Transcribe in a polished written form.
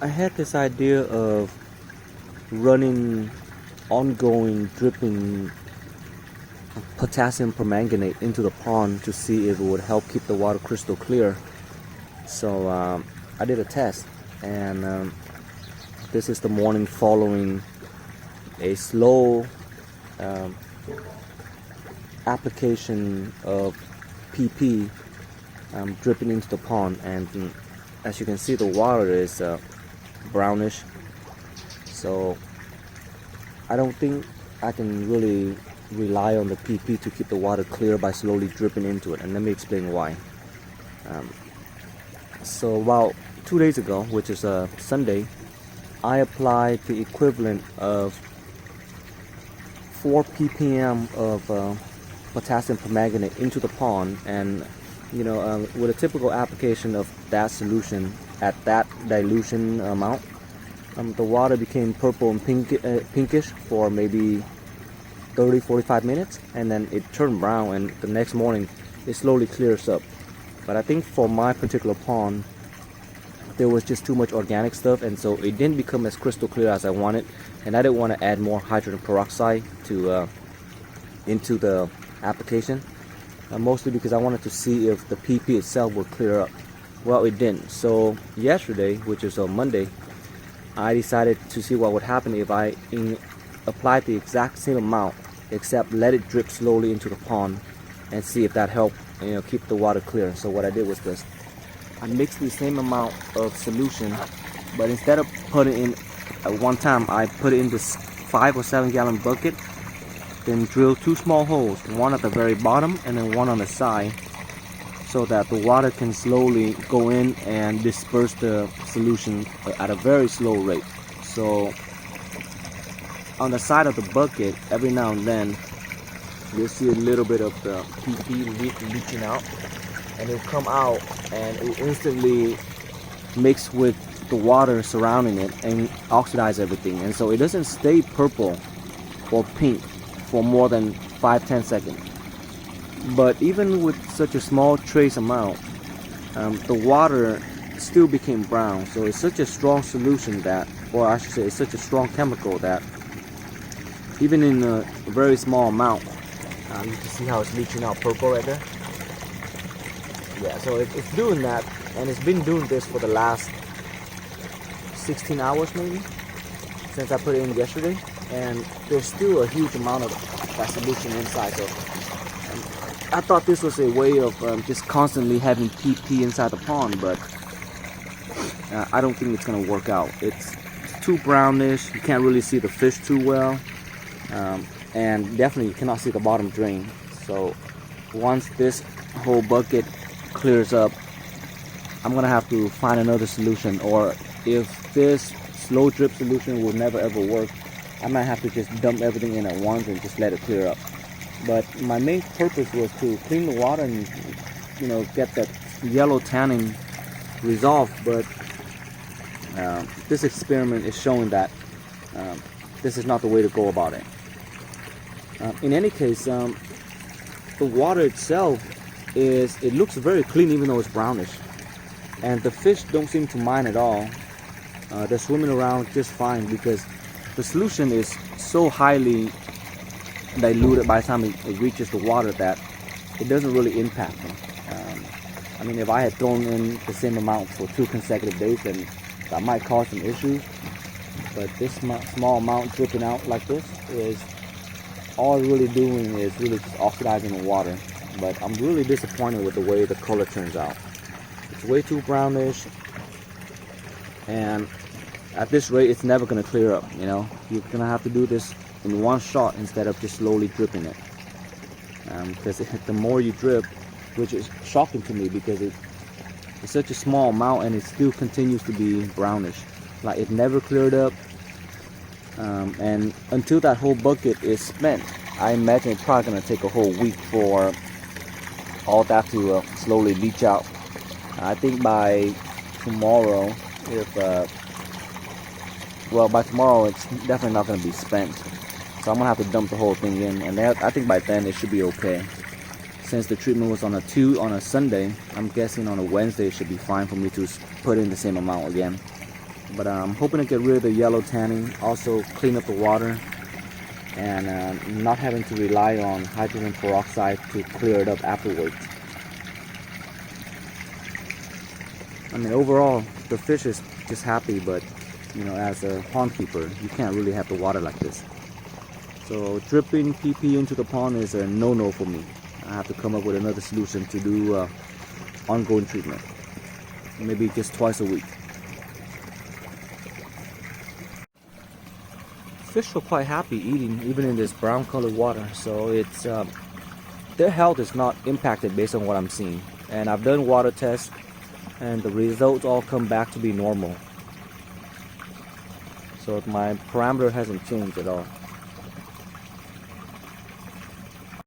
I had this idea of running ongoing dripping potassium permanganate into the pond to see if it would help keep the water crystal clear. So I did a test, and this is the morning following a slow um, application of PP dripping into the pond, and as you can see, the water is brownish. So I don't think I can really rely on the PP to keep the water clear by slowly dripping into it, and let me explain why. So about 2 days ago, which is a Sunday, I applied the equivalent of 4 ppm of potassium permanganate into the pond, and with a typical application of that solution at that dilution amount, the water became purple and pinkish for maybe 30-45 minutes, and then it turned brown, and the next morning it slowly clears up. But I think for my particular pond, there was just too much organic stuff, and so it didn't become as crystal clear as I wanted, and I didn't want to add more hydrogen peroxide to into the application, mostly because I wanted to see if the PP itself would clear up. Well, it didn't. So yesterday, which is on Monday, I decided to see what would happen if I applied the exact same amount, except let it drip slowly into the pond, and see if that helped keep the water clear. So what I did was this: I mixed the same amount of solution, but instead of putting in at one time, I put it in this 5 or 7 gallon bucket, then drill 2 small holes, one at the very bottom and then one on the side, so that the water can slowly go in and disperse the solution at a very slow rate. So on the side of the bucket, every now and then you'll see a little bit of the PP leaching out, and it'll come out and it instantly mix with the water surrounding it and oxidize everything, and so it doesn't stay purple or pink for more than 5-10 seconds. But even with such a small trace amount, the water still became brown. So it's such a strong solution that, or I should say, it's such a strong chemical that even in a very small amount, you can see how it's leaching out purple right there. Yeah, so it's doing that, and it's been doing this for the last 16 hours maybe, since I put it in yesterday, and there's still a huge amount of that solution inside. So I thought this was a way of just constantly having PP inside the pond, but I don't think it's going to work out. It's too brownish, you can't really see the fish too well, and definitely you cannot see the bottom drain. So once this whole bucket clears up, I'm going to have to find another solution, or if this slow drip solution will never ever work, I might have to just dump everything in at once and just let it clear up. But my main purpose was to clean the water and get that yellow tanning resolved. But this experiment is showing that this is not the way to go about it. In any case, the water itself it looks very clean, even though it's brownish, and the fish don't seem to mind at all. They're swimming around just fine, because the solution is so highly diluted by the time it reaches the water that it doesn't really impact them. I mean, if I had thrown in the same amount for 2 consecutive days, then that might cause some issues. But this small amount dripping out like this is all it's really doing is really just oxidizing the water. But I'm really disappointed with the way the color turns out. It's way too brownish, and at this rate it's never going to clear up. You're going to have to do this in one shot instead of just slowly dripping it, because the more you drip, which is shocking to me because it's such a small amount and it still continues to be brownish, like it never cleared up, and until that whole bucket is spent, I imagine it's probably going to take a whole week for all that to slowly leach out. I think by tomorrow, by tomorrow it's definitely not going to be spent. So I'm going to have to dump the whole thing in, and I think by then it should be okay. Since the treatment was on a Sunday, I'm guessing on a Wednesday it should be fine for me to put in the same amount again. But I'm hoping to get rid of the yellow tanning, also clean up the water, and not having to rely on hydrogen peroxide to clear it up afterwards. I mean, overall, the fish is just happy, but you know, as a pond keeper, you can't really have the water like this. So dripping PP into the pond is a no-no for me. I have to come up with another solution to do ongoing treatment, maybe just twice a week. Fish are quite happy eating even in this brown colored water, so it's their health is not impacted based on what I'm seeing. And I've done water tests and the results all come back to be normal, so my parameter hasn't changed at all.